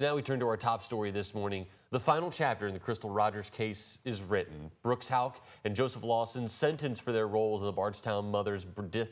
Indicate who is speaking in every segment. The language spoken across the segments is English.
Speaker 1: Now we turn to our top story this morning. The final chapter in the Crystal Rogers case is written. Brooks Houck and Joseph Lawson sentenced for their roles in the Bardstown mother's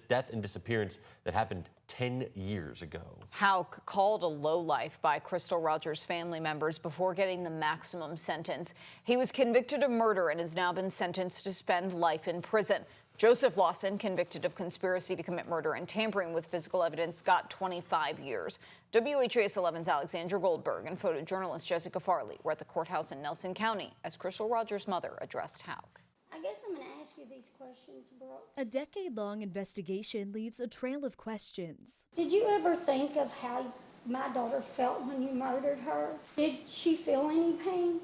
Speaker 1: death and disappearance that happened 10 years ago.
Speaker 2: Houck called a lowlife by Crystal Rogers family members before getting the maximum sentence. He was convicted of murder and has now been sentenced to spend life in prison. Joseph Lawson, convicted of conspiracy to commit murder and tampering with physical evidence, got 25 years. WHAS 11's Alexandra Goldberg and photojournalist Jessica Farley were at the courthouse in Nelson County as Crystal Rogers' mother addressed Houck.
Speaker 3: I guess I'm going to ask you these questions, Brooke.
Speaker 4: A decade-long investigation leaves a trail of questions.
Speaker 3: Did you ever think of how my daughter felt when you murdered her? Did she feel any pain?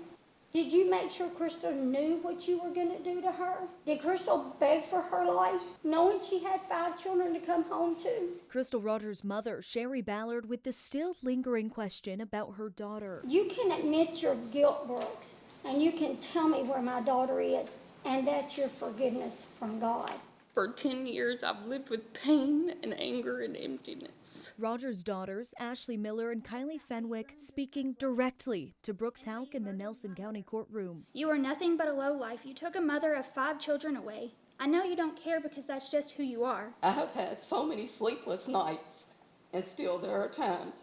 Speaker 3: Did you make sure Crystal knew what you were going to do to her? Did Crystal beg for her life, knowing she had 5 children to come home to?
Speaker 4: Crystal Rogers' mother, Sherry Ballard, with the still lingering question about her daughter.
Speaker 3: You can admit your guilt, Brooks, and you can tell me where my daughter is, and that's your forgiveness from God.
Speaker 5: For 10 years, I've lived with pain and anger and emptiness.
Speaker 4: Rogers' daughters, Ashley Miller and Kylie Fenwick, speaking directly to Brooks Houck in the Nelson County courtroom.
Speaker 6: You are nothing but a lowlife. You took a mother of 5 children away. I know you don't care because that's just who you are.
Speaker 5: I have had so many sleepless nights, and still there are times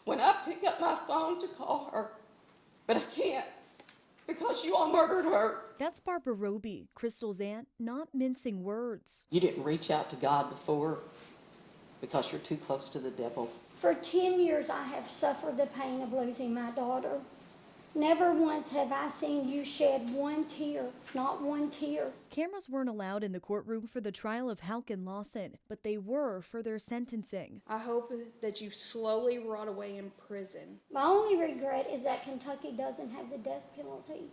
Speaker 5: when I pick up my phone to call her, but I can't because you all murdered her.
Speaker 4: That's Barbara Roby, Crystal's aunt, not mincing words.
Speaker 7: You didn't reach out to God before because you're too close to the devil.
Speaker 3: For 10 years, I have suffered the pain of losing my daughter. Never once have I seen you shed one tear, not one tear.
Speaker 4: Cameras weren't allowed in the courtroom for the trial of Houck and Lawson, but they were for their sentencing.
Speaker 5: I hope that you slowly rot away in prison.
Speaker 3: My only regret is that Kentucky doesn't have the death penalty.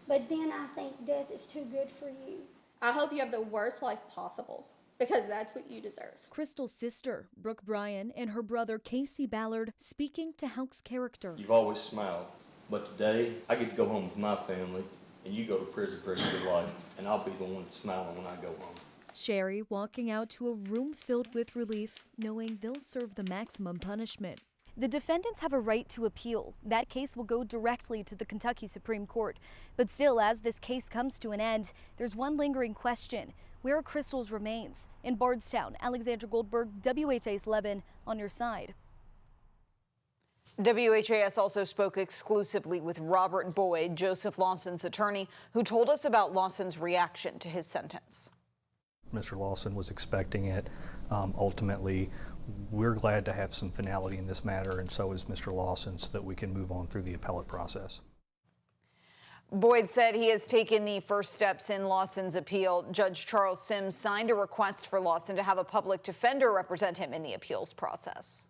Speaker 3: But then I think death is too good for you.
Speaker 6: I hope you have the worst life possible because that's what you deserve.
Speaker 4: Crystal's sister, Brooke Bryan, and her brother, Casey Ballard, speaking to Houck's character.
Speaker 8: You've always smiled, but today I get to go home with my family, and you go to prison for the rest of your life, and I'll be the one that's smiling when I go home.
Speaker 4: Sherry walking out to a room filled with relief, knowing they'll serve the maximum punishment. The defendants have a right to appeal. That case will go directly to the Kentucky Supreme Court. But still, as this case comes to an end, there's one lingering question. Where are Crystal's remains? In Bardstown, Alexandra Goldberg, WHAS 11, on your side.
Speaker 2: WHAS also spoke exclusively with Robert Boyd, Joseph Lawson's attorney, who told us about Lawson's reaction to his sentence.
Speaker 9: Mr. Lawson was expecting it. Ultimately, we're glad to have some finality in this matter, and so is Mr. Lawson, so that we can move on through the appellate process.
Speaker 2: Boyd said he has taken the first steps in Lawson's appeal. Judge Charles Sims signed a request for Lawson to have a public defender represent him in the appeals process.